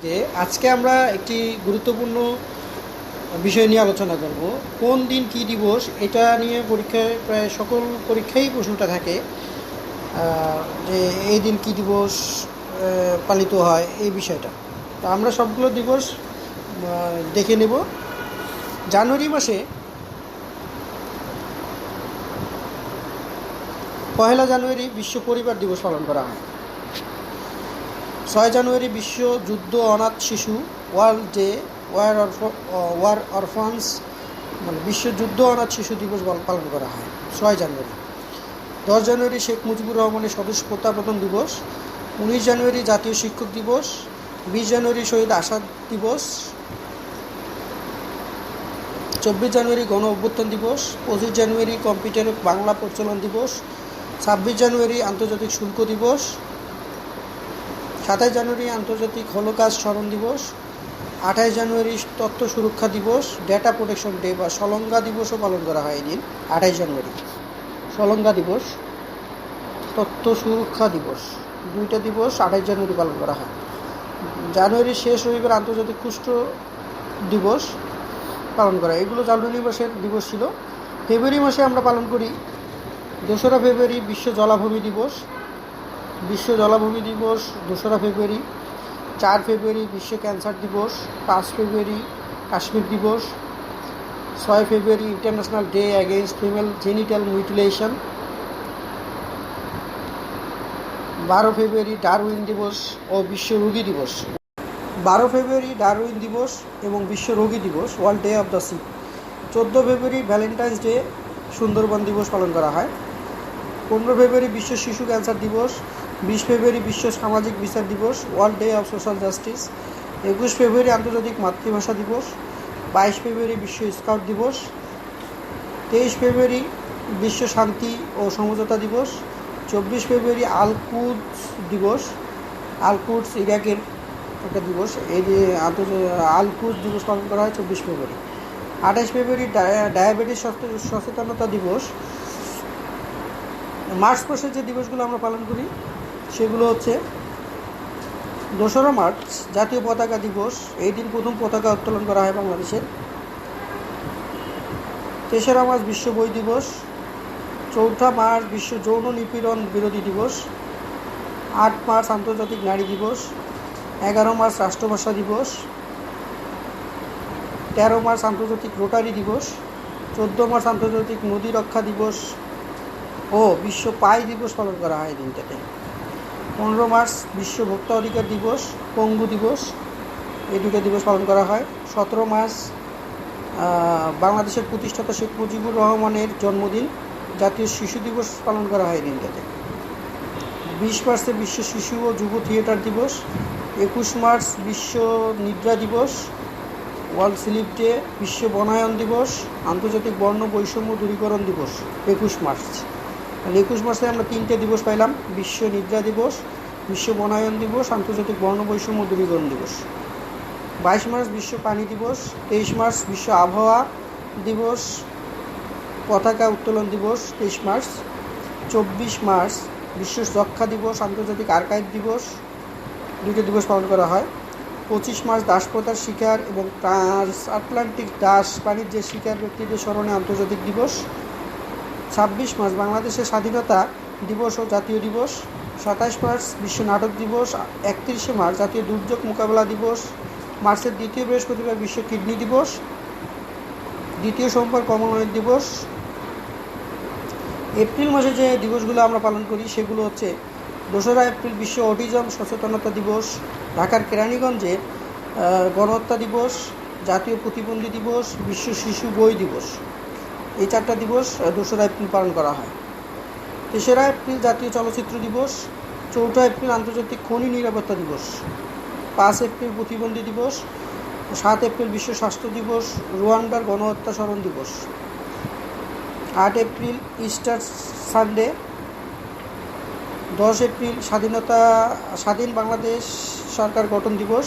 যে আজকে আমরা একটি গুরুত্বপূর্ণ বিষয় নিয়ে আলোচনা করব। কোন দিন কি দিবস, এটা নিয়ে পরীক্ষায় প্রায় সকল পরীক্ষায় প্রশ্নটা থাকে, যে এই দিন কি দিবস পালিত হয়, এই বিষয়টা। তো আমরা সবগুলো দিবস দেখে নেব। জানুয়ারি মাসে 1 জানুয়ারি বিশ্ব পরিবার দিবস পালন করা হয়। 6 জানুয়ারি বিশ্ব যুদ্ধ অনাথ শিশু ওয়ার্ল্ড ডে ওয়ার অরফান্স, মানে বিশ্ব যুদ্ধ অনাথ শিশু দিবস পালন করা হয় 6 জানুয়ারি। 10 জানুয়ারি শেখ মুজিবুর রহমানের স্বদেশ প্রত্যাবর্তন দিবস। 19 জানুয়ারি জাতীয় শিক্ষক দিবস। 20 জানুয়ারি শহীদ আসাদ দিবস। 24 জানুয়ারি গণ অভ্যুত্থান দিবস। 25 জানুয়ারি কম্পিউটার বাংলা প্রচলন দিবস। 26 জানুয়ারি আন্তর্জাতিক শুল্ক দিবস। 27 জানুয়ারি আন্তর্জাতিক হলোকাস্ট স্মরণ দিবস। 28 জানুয়ারি তথ্য সুরক্ষা দিবস, ডেটা প্রোটেকশন ডে বা সলঙ্গা দিবসও পালন করা হয় এই দিন। 28 জানুয়ারি সলঙ্গা দিবস, তথ্য সুরক্ষা দিবস, দুইটা দিবস 28 জানুয়ারি পালন করা হয়। জানুয়ারির শেষ রবিবার আন্তর্জাতিক কুষ্ঠ দিবস পালন করা হয়। এগুলো জানুয়ারি মাসের দিবস ছিল। ফেব্রুয়ারি মাসে আমরা পালন করি 2রা ফেব্রুয়ারি বিশ্ব জলাভূমি দিবস। বিশ্ব জলাভূমি দিবস 2রা ফেব্রুয়ারি। 4 ফেব্রুয়ারি বিশ্ব ক্যান্সার দিবস। 5 ফেব্রুয়ারি কাশ্মীর দিবস। 6 February international day against female genital mutilation. 12 February Darwin দিবস ও বিশ্ব রোগী দিবস। 12 ফেব্রুয়ারি ডারউইন দিবস এবং বিশ্ব রোগী দিবস, world day of the sick. 14 February Valentine's day, Sundarban দিবস পালন করা হয়। 15 ফেব্রুয়ারি বিশ্ব শিশু ক্যান্সার দিবস। 20 ফেব্রুয়ারি বিশ্ব সামাজিক বিচার দিবস, world day of social justice. 21 ফেব্রুয়ারি আন্তর্জাতিক মাতৃভাষা দিবস। 22 ফেব্রুয়ারি বিশ্ব স্কাউট দিবস। 23 ফেব্রুয়ারি বিশ্ব শান্তি ও সমঝোতা দিবস। 24 ফেব্রুয়ারি আল-কুদস দিবস, আল-কুদস ইরাকের একটা দিবস। এই যে আল-কুদস দিবস পালন করা হয় 24 ফেব্রুয়ারি। 28 ফেব্রুয়ারি ডায়াবেটিস সচেতনতা দিবস। মার্চ মাসে যে দিবসগুলো আমরা পালন করি সেগুলো হচ্ছে 2রা মার্চ জাতীয় পতাকা দিবস, এই দিন প্রথম পতাকা উত্তোলন করা হয় বাংলাদেশের। 3রা মার্চ বিশ্ব বই দিবস। 4ঠা মার্চ বিশ্ব যৌন নিপীড়ন বিরোধী দিবস। 8 মার্চ আন্তর্জাতিক নারী দিবস। 11 মার্চ রাষ্ট্রভাষা দিবস। 13 মার্চ আন্তর্জাতিক রোটারি দিবস। 14 মার্চ আন্তর্জাতিক নদী রক্ষা দিবস ও বিশ্ব পাই দিবস পালন করা হয় এই দিনটাতে। 15 মার্চ বিশ্ব ভোক্তা অধিকার দিবস, পঙ্গু দিবস, এই দুটো দিবস পালন করা হয়। 17 মার্চ বাংলাদেশের প্রতিষ্ঠাতা শেখ মুজিবুর রহমানের জন্মদিন, জাতীয় শিশু দিবস পালন করা হয় এই দিনটাতে। 20 মার্চে বিশ্ব শিশু ও যুব থিয়েটার দিবস। 21 মার্চ বিশ্ব নিদ্রা দিবস, ওয়ার্ল্ড স্লিপ ডে। বিশ্ব বনায়ন দিবস, আন্তর্জাতিক বর্ণ বৈষম্য দূরীকরণ দিবস 21 মার্চ। 21 মার্চে আমরা 3টে দিবস পাইলাম, বিশ্ব নিদ্রা দিবস, বিশ্ব বনায়ন দিবস, আন্তর্জাতিক বর্ণ বৈষম্য দূরীকরণ দিবস। 22 মার্চ বিশ্ব পানি দিবস। 23 মার্চ বিশ্ব আবহাওয়া দিবস, পতাকা উত্তোলন দিবস 23 মার্চ। 24 মার্চ বিশ্ব যক্ষা দিবস, আন্তর্জাতিক আর্কাইভ দিবস, দুটো দিবস পালন করা হয়। 25 মার্চ দাসপ্রথার শিকার এবং ট্রান্স আটলান্টিক দাস বাণিজ্যের শিকার ব্যক্তিদের স্মরণে আন্তর্জাতিক দিবস। 26 মার্চ বাংলাদেশের স্বাধীনতা দিবস ও জাতীয় দিবস। 27 মার্চ বিশ্ব নাটক দিবস। 31 মার্চ জাতীয় দুর্যোগ মোকাবেলা দিবস। মার্চের দ্বিতীয় বৃহস্পতিবার বিশ্ব কিডনি দিবস। দ্বিতীয় সোমবার কমনওয়েলথ দিবস। এপ্রিল মাসে যে দিবসগুলো আমরা পালন করি সেগুলো হচ্ছে 2রা এপ্রিল বিশ্ব অটিজম সচেতনতা দিবস, ঢাকার কেরানীগঞ্জে গণহত্যা দিবস, জাতীয় প্রতিবন্ধী দিবস, বিশ্ব শিশু বই দিবস। এই 4টা দিবস 2রা এপ্রিল পালন করা হয়। 3রা এপ্রিল জাতীয় চলচ্চিত্র দিবস। 4ঠা এপ্রিল আন্তর্জাতিক খনি নিরাপত্তা দিবস। 5 এপ্রিল প্রতিবন্ধী দিবস। 7 এপ্রিল বিশ্ব স্বাস্থ্য দিবস, রুয়ান্ডার গণহত্যা স্মরণ দিবস। 8 এপ্রিল ইস্টার সানডে। 10 এপ্রিল স্বাধীন বাংলাদেশ সরকার গঠন দিবস।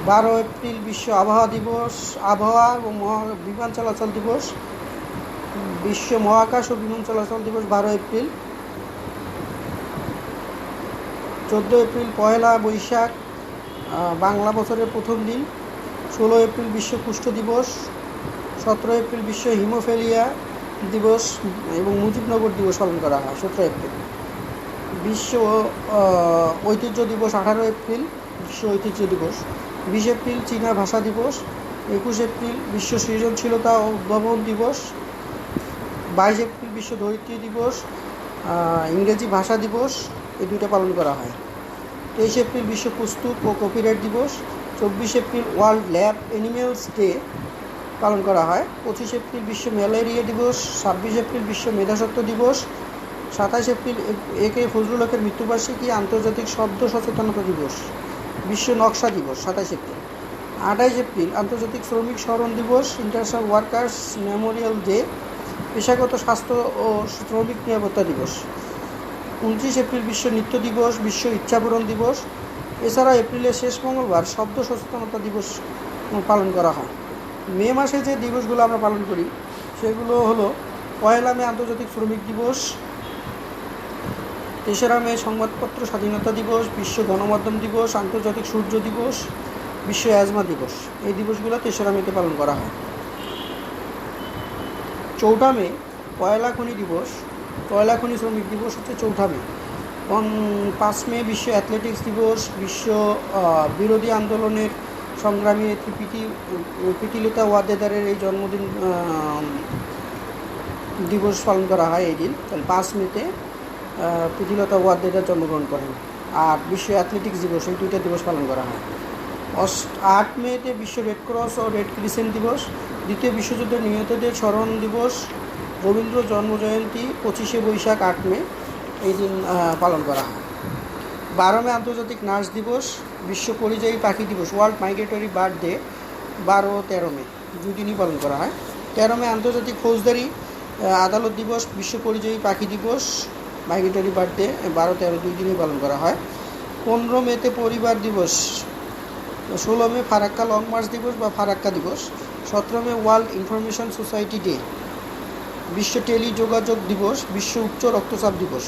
12 এপ্রিল বিশ্ব আবহাওয়া দিবস, আবহাওয়া এবং বিমান চলাচল দিবস। বিশ্ব মহাকাশ ও বিমান চলাচল দিবস 12 এপ্রিল। 14 এপ্রিল পয়লা বৈশাখ, বাংলা বছরের প্রথম দিন। 16 এপ্রিল বিশ্ব কুষ্ঠ দিবস। 17 এপ্রিল বিশ্ব হিমোফেলিয়া দিবস এবং মুজিবনগর দিবস পালন করা হয় 17 এপ্রিল। বিশ্ব ঐতিহ্য দিবস 18 এপ্রিল বিশ্ব ঐতিহ্য দিবস। 20 এপ্রিল চীনা ভাষা দিবস। 21 এপ্রিল বিশ্ব সৃজনশীলতা ও উদ্ভাবন দিবস। 22 এপ্রিল বিশ্ব ধরিত্রী দিবস, ইংরেজি ভাষা দিবস, এই দুইটা পালন করা হয়। 23 এপ্রিল বিশ্ব পুস্তক ও কপিরাইট দিবস। 24 April world lab animals day পালন করা হয়। 25 এপ্রিল বিশ্ব ম্যালেরিয়া দিবস। 26 এপ্রিল বিশ্ব মেধাস্বত্ব দিবস। 27 এপ্রিল একে ফজলুল হকের মৃত্যুবার্ষিকী, আন্তর্জাতিক শব্দ সচেতনতা দিবস। বিশ্ব নকশা দিবস 27 এপ্রিল। 28 এপ্রিল আন্তর্জাতিক শ্রমিক স্মরণ দিবস, ইন্টারন্যাশনাল ওয়ার্কার্স মেমোরিয়াল ডে, পেশাগত স্বাস্থ্য ও শ্রমিক নিরাপত্তা দিবস। 29 এপ্রিল বিশ্ব নৃত্য দিবস, বিশ্ব ইচ্ছাপূরণ দিবস। এছাড়া এপ্রিলের শেষ মঙ্গলবার শব্দ সচেতনতা দিবস পালন করা হয়। মে মাসে যে দিবসগুলো আমরা পালন করি সেগুলো হলো: 1 মে আন্তর্জাতিক শ্রমিক দিবস, 3 মে সংবাদপত্র স্বাধীনতা দিবস, বিশ্ব গণমাধ্যম দিবস, আন্তর্জাতিক সূর্য দিবস, বিশ্ব অ্যাজমা দিবস। এই দিবসগুলো 3 মেতে পালন করা হয়। 4 মে কয়লা খনি দিবস, কয়লা খনি শ্রমিক দিবস হচ্ছে 4 মে। 5 মে বিশ্ব অ্যাথলেটিক্স দিবস, বিশ্ব বিরোধী আন্দোলনের সংগ্রামী নেত্রী প্রীতিলতা ওয়াদ্দেদারের এই জন্মদিন দিবস পালন করা হয় এই দিন। তাহলে 5 মেতে প্রীতিলতা ওয়াদ্দেদার জন্মগ্রহণ করেন। আর বিশ্ব অ্যাথলেটিক্স দিবস, এই 2টা দিবস পালন করা হয়। 8 মেতে বিশ্ব রেড ক্রস ও রেড ক্রিসেন্ট দিবস, দ্বিতীয় বিশ্বযুদ্ধে নিহতদের স্মরণ দিবস, রবীন্দ্র জন্মজয়ন্তী 25শে বৈশাখ 8 মে, এই দিন পালন করা হয়। 12 মে আন্তর্জাতিক নার্স দিবস, বিশ্ব পরিযায়ী পাখি দিবস, ওয়ার্ল্ড মাইগ্রেটরি বার্ড ডে 12 ও 13 মে, 2 দিনই পালন করা হয়। 13 মে আন্তর্জাতিক ফৌজদারি আদালত দিবস, বিশ্ব পরিযায়ী পাখি দিবস, মাইগ্রেটরি বার্ড ডে 12-13, 2 দিনই পালন করা হয়। 15 মেতে পরিবার দিবস। 16 মে ফারাক্কা লং মার্চ দিবস বা ফারাক্কা দিবস। 17 মে ওয়ার্ল্ড ইনফরমেশন সোসাইটি ডে, বিশ্ব টেলিযোগাযোগ দিবস, বিশ্ব উচ্চ রক্তচাপ দিবস।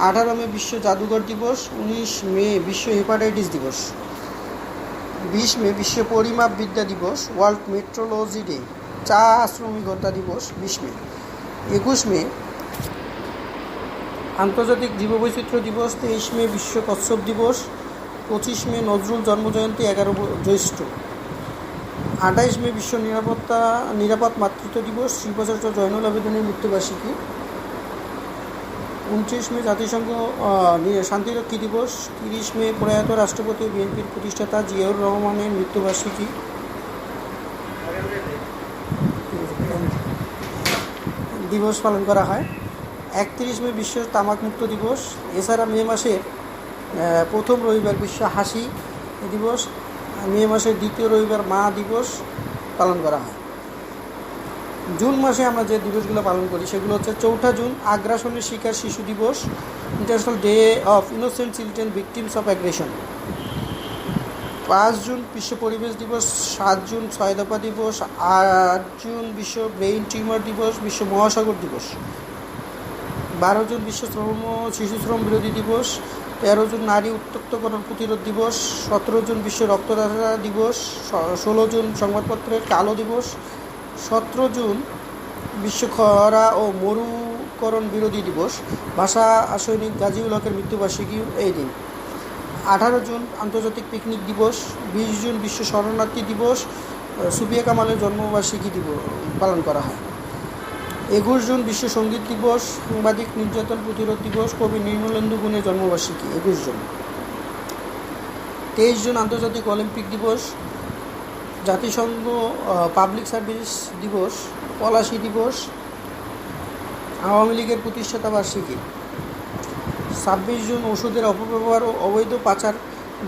18 মে বিশ্ব জাদুঘর দিবস। 19 মে বিশ্ব হেপাটাইটিস দিবস। 20 মে বিশ্ব পরিমাপ বিদ্যা দিবস, ওয়ার্ল্ড মেট্রোলজি ডে, চা শ্রমিকতা দিবস 20 মে। 21 মে আন্তর্জাতিক জীববৈচিত্র্য দিবস। 23 মে বিশ্ব কচ্ছপ দিবস। 25 মে নজরুল জন্মজয়ন্তী 11 জ্যৈষ্ঠ। 28 মে বিশ্ব নিরাপদ মাতৃত্ব দিবস, শিল্পাচার্য জয়নুল আবেদিনের মৃত্যুবার্ষিকী। 29 মে জাতিসংঘ শান্তিরক্ষী দিবস। 30 মে প্রয়াত রাষ্ট্রপতি ও বিএনপির প্রতিষ্ঠাতা জিয়াউর রহমানের মৃত্যুবার্ষিকী। দিবস পালন করা হয়। 31 মে বিশ্ব তামাকমুক্ত দিবস। এছাড়া মে মাসের প্রথম রবিবার বিশ্ব হাসি দিবস, মে মাসের দ্বিতীয় রবিবার মা দিবস পালন করা হয়। জুন মাসে আমরা যে দিবসগুলো পালন করি সেগুলো হচ্ছে: 4 জুন আগ্রাসনের শিকার শিশু দিবস, international day of innocent children victims of aggression. 5 June বিশ্ব পরিবেশ দিবস। 7 জুন 6 দফা দিবস। 8 জুন বিশ্ব ব্রেইন টিউমার দিবস, বিশ্ব মহাসাগর দিবস। 12 জুন বিশ্ব শিশু শ্রম বিরোধী দিবস। 13 জুন নারী উত্তক্তকরণ প্রতিরোধ দিবস। 17 জুন বিশ্ব রক্তদাতা দিবস। 16 জুন সংবাদপত্রের কালো দিবস। 17 জুন বিশ্ব খরা ও মরুকরণ বিরোধী দিবস, ভাষা সৈনিক গাজীউল হকের মৃত্যুবার্ষিকী এই দিন। 18 জুন আন্তর্জাতিক পিকনিক দিবস। 20 জুন বিশ্ব শরণার্থী দিবস, সুফিয়া কামালের জন্মবার্ষিকী দিবস পালন করা হয়। 21 জুন বিশ্ব সঙ্গীত দিবস, সাংবাদিক নির্যাতন প্রতিরোধ দিবস, কবি নির্মলেন্দু গুণের জন্মবার্ষিকী 21 জুন। 23 জুন আন্তর্জাতিক অলিম্পিক দিবস, জাতিসংঘ পাবলিক সার্ভিস দিবস, পলাশী দিবস, আওয়ামী লীগের প্রতিষ্ঠাতা বার্ষিকী। 26 জুন ওষুধের অপব্যবহার ও অবৈধ পাচার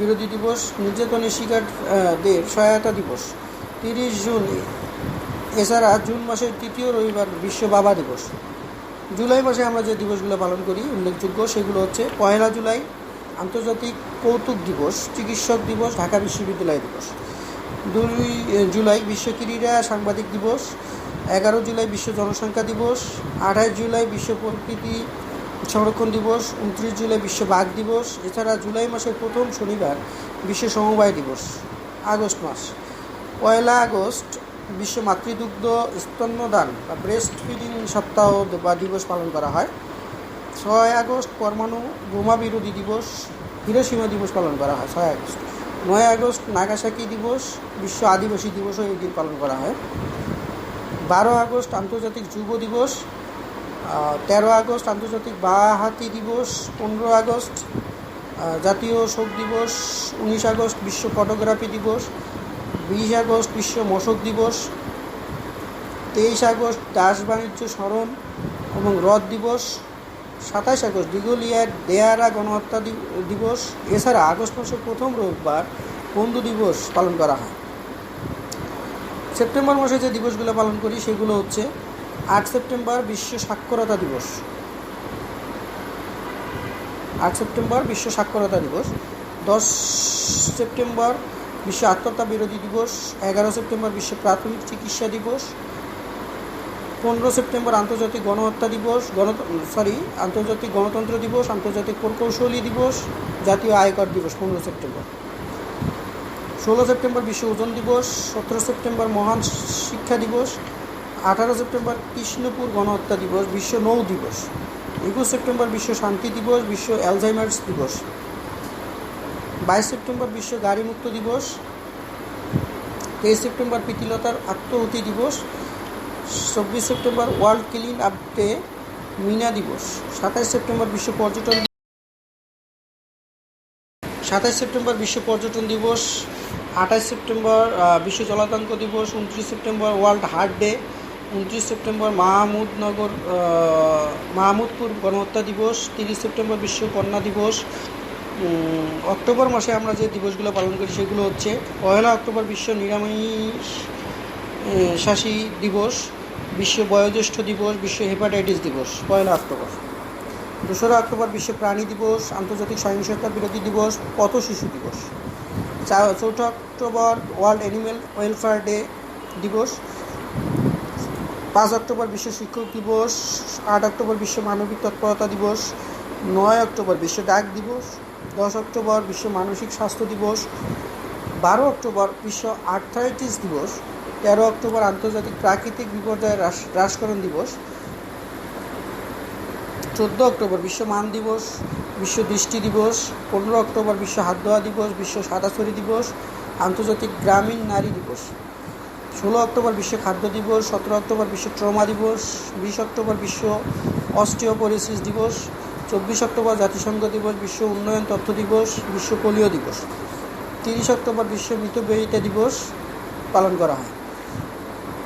বিরোধী দিবস, নির্যাতনের শিকারদের সহায়তা দিবস 30 জুন। এছাড়া জুন মাসের তৃতীয় রবিবার বিশ্ব বাবা দিবস। জুলাই মাসে আমরা যে দিবসগুলো পালন করি উল্লেখযোগ্য সেগুলো হচ্ছে: 1 জুলাই আন্তর্জাতিক কৌতুক দিবস, চিকিৎসক দিবস, ঢাকা বিশ্ববিদ্যালয় দিবস। 2 জুলাই বিশ্ব ক্রীড়া সাংবাদিক দিবস। 11 জুলাই বিশ্ব জনসংখ্যা দিবস। 28 জুলাই বিশ্ব প্রকৃতি সংরক্ষণ দিবস। 29 জুলাই বিশ্ব বাঘ দিবস। এছাড়া জুলাই মাসের প্রথম শনিবার বিশ্ব সমবায় দিবস। আগস্ট মাস, 1 আগস্ট বিশ্ব মাতৃদুগ্ধ স্তন্যদান বা ব্রেস্ট ফিডিং সপ্তাহ বা দিবস পালন করা হয়। 6 আগস্ট পরমাণু বোমা বিরোধী দিবস, হিরোশিমা দিবস পালন করা হয় 6 আগস্ট। 9 আগস্ট নাগাসাকি দিবস, বিশ্ব আদিবাসী দিবসও এই দিন পালন করা হয়। 12 আগস্ট আন্তর্জাতিক যুব দিবস। 13 আগস্ট আন্তর্জাতিক বাঁহাতি দিবস। 15 আগস্ট জাতীয় শোক দিবস। 19 আগস্ট বিশ্ব ফটোগ্রাফি দিবস। 20 আগস্ট বিশ্ব মশক দিবস। 23 আগস্ট দাস বাণিজ্য স্মরণ এবং হ্রদ দিবস। 27 আগস্ট দিঘলিয়ার দেয়ারা গণহত্যা দিবস। এছাড়া আগস্ট মাসের প্রথম রোববার বন্ধু দিবস পালন করা হয়। সেপ্টেম্বর মাসে যে দিবসগুলো পালন করি সেগুলো হচ্ছে 8 সেপ্টেম্বর বিশ্ব সাক্ষরতা দিবস। 8 সেপ্টেম্বর বিশ্ব সাক্ষরতা দিবস। 10 সেপ্টেম্বর বিশ্ব আত্মহত্যা বিরোধী দিবস। 11 সেপ্টেম্বর বিশ্ব প্রাথমিক চিকিৎসা দিবস। 15 সেপ্টেম্বর আন্তর্জাতিক গণহত্যা দিবস, আন্তর্জাতিক গণতন্ত্র দিবস, আন্তর্জাতিক প্রকৌশলী দিবস, জাতীয় আয়কর দিবস 15 সেপ্টেম্বর। 16 সেপ্টেম্বর বিশ্ব ওজন দিবস। 17 সেপ্টেম্বর মহান শিক্ষা দিবস। 18 সেপ্টেম্বর কৃষ্ণপুর গণহত্যা দিবস, বিশ্ব নৌ দিবস। 21 সেপ্টেম্বর বিশ্ব শান্তি দিবস, বিশ্ব অ্যালজাইমার্স দিবস। 22 সেপ্টেম্বর বিশ্ব গাড়ি মুক্ত দিবস। 23 সেপ্টেম্বর প্রীতিলতার আত্মহুতি দিবস। 24 September world clean up day Meena দিবস। 27 সেপ্টেম্বর বিশ্ব পর্যটন 27 সেপ্টেম্বর বিশ্ব পর্যটন দিবস। 28 সেপ্টেম্বর বিশ্ব জলাতঙ্ক দিবস। 29 September world heart day. 29 September Mahmudpur গণহত্যা দিবস। 30 সেপ্টেম্বর বিশ্ব কন্যা দিবস। অক্টোবর মাসে আমরা যে দিবসগুলো পালন করি সেগুলো হচ্ছে 1 অক্টোবর বিশ্ব নিরামিষাশী দিবস, বিশ্ব বয়োজ্যেষ্ঠ দিবস, বিশ্ব হেপাটাইটিস দিবস 1 অক্টোবর। 2 অক্টোবর বিশ্ব প্রাণী দিবস, আন্তর্জাতিক সহিংসতা বিরোধী দিবস, পথ শিশু দিবস। 4 October world animal welfare day দিবস। 5 অক্টোবর বিশ্ব শিক্ষক দিবস। 8 অক্টোবর বিশ্ব মানবিক তৎপরতা দিবস। 9 অক্টোবর বিশ্ব ডাক দিবস। 10 অক্টোবর বিশ্ব মানসিক স্বাস্থ্য দিবস। 12 অক্টোবর বিশ্ব আর্থ্রাইটিস দিবস। 13 অক্টোবর আন্তর্জাতিক প্রাকৃতিক বিপর্যয় হ্রাসকরণ দিবস। 14 অক্টোবর বিশ্ব মান দিবস, বিশ্ব দৃষ্টি দিবস। 15 অক্টোবর বিশ্ব হাত ধোয়া দিবস, বিশ্ব সাদাছড়ি দিবস, আন্তর্জাতিক গ্রামীণ নারী দিবস। 16 অক্টোবর বিশ্ব খাদ্য দিবস। 17 অক্টোবর বিশ্ব ট্রমা দিবস। 20 অক্টোবর বিশ্ব অস্টিওপোরোসিস দিবস। 24 অক্টোবর জাতিসংঘ দিবস, বিশ্ব উন্নয়ন তথ্য দিবস, বিশ্ব পোলিও দিবস। 30 অক্টোবর বিশ্ব মৃতব্যয়িতা দিবস পালন করা হয়।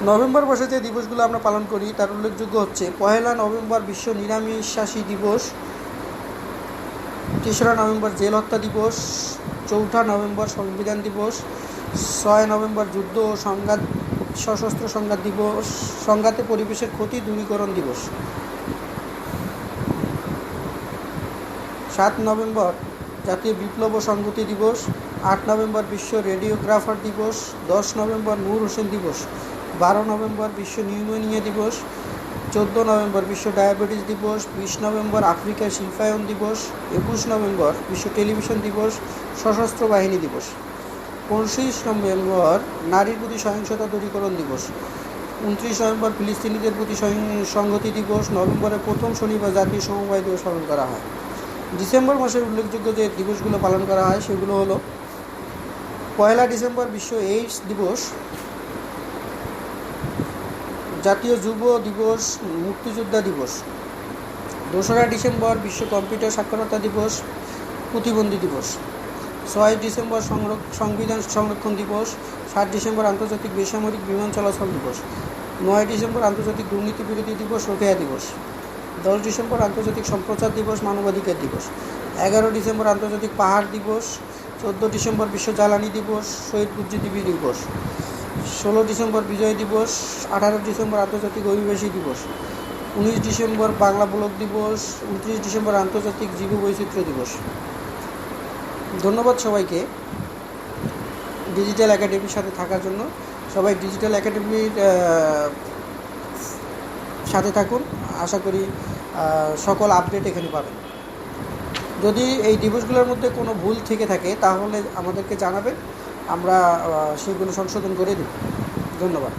নভেম্বর মাসে যে দিবসগুলো আমরা পালন করি তার উল্লেখযোগ্য হচ্ছে 1 নভেম্বর বিশ্ব নিরামিষাশী দিবস। 3 নভেম্বর জেল হত্যা দিবস। 4 নভেম্বর সংবিধান দিবস। 6 নভেম্বর যুদ্ধ ও সশস্ত্র সংঘাত দিবস, সংঘাতে পরিবেশের ক্ষতি দূরীকরণ দিবস। 7 নভেম্বর জাতীয় বিপ্লব ও সংহতি দিবস। 8 নভেম্বর বিশ্ব রেডিওগ্রাফার দিবস। 10 নভেম্বর নূর হোসেন দিবস। 12 নভেম্বর বিশ্ব নিউমোনিয়া দিবস। 14 নভেম্বর বিশ্ব ডায়াবেটিস দিবস। 20 নভেম্বর আফ্রিকার শিল্পায়ন দিবস। 21 নভেম্বর বিশ্ব টেলিভিশন দিবস, সশস্ত্র বাহিনী দিবস। 25 নভেম্বর নারীর প্রতি সহিংসতা দূরীকরণ দিবস। 29 নভেম্বর ফিলিস্তিনিদের প্রতি সংহতি দিবস। নভেম্বরের প্রথম শনিবার জাতীয় সমবায় দিবস পালন করা হয়। ডিসেম্বর মাসের উল্লেখযোগ্য যে দিবসগুলো পালন করা হয় সেগুলো হলো 1 ডিসেম্বর বিশ্ব এইডস দিবস, জাতীয় যুব দিবস, মুক্তিযোদ্ধা দিবস। 2 ডিসেম্বর বিশ্ব কম্পিউটার সাক্ষরতা দিবস, প্রতিবন্ধী দিবস। 6 ডিসেম্বর সংবিধান সংরক্ষণ দিবস। 7 ডিসেম্বর আন্তর্জাতিক বেসামরিক বিমান চলাচল দিবস। 9 ডিসেম্বর আন্তর্জাতিক দুর্নীতি বিরোধী দিবস, রোকেয়া দিবস। 10 ডিসেম্বর আন্তর্জাতিক সম্প্রচার দিবস, মানবাধিকার দিবস। 11 ডিসেম্বর আন্তর্জাতিক পাহাড় দিবস। 14 ডিসেম্বর বিশ্ব জ্বালানি দিবস, শহীদ বুদ্ধিজীবী দিবস। 16 ডিসেম্বর বিজয় দিবস। 18 ডিসেম্বর আন্তর্জাতিক অভিবাসী দিবস। 19 ডিসেম্বর বাংলা ব্লক দিবস। 29 ডিসেম্বর আন্তর্জাতিক জীববৈচিত্র্য দিবস। ধন্যবাদ সবাইকে ডিজিটাল একাডেমির সাথে থাকার জন্য। সবাই ডিজিটাল একাডেমির সাথে থাকুন। আশা করি সকল আপডেট এখানে পাবেন। যদি এই দিবসগুলোর মধ্যে কোনো ভুল থেকে থাকে তাহলে আমাদেরকে জানাবেন, আমরা সেগুলো সংশোধন করে দেব। ধন্যবাদ।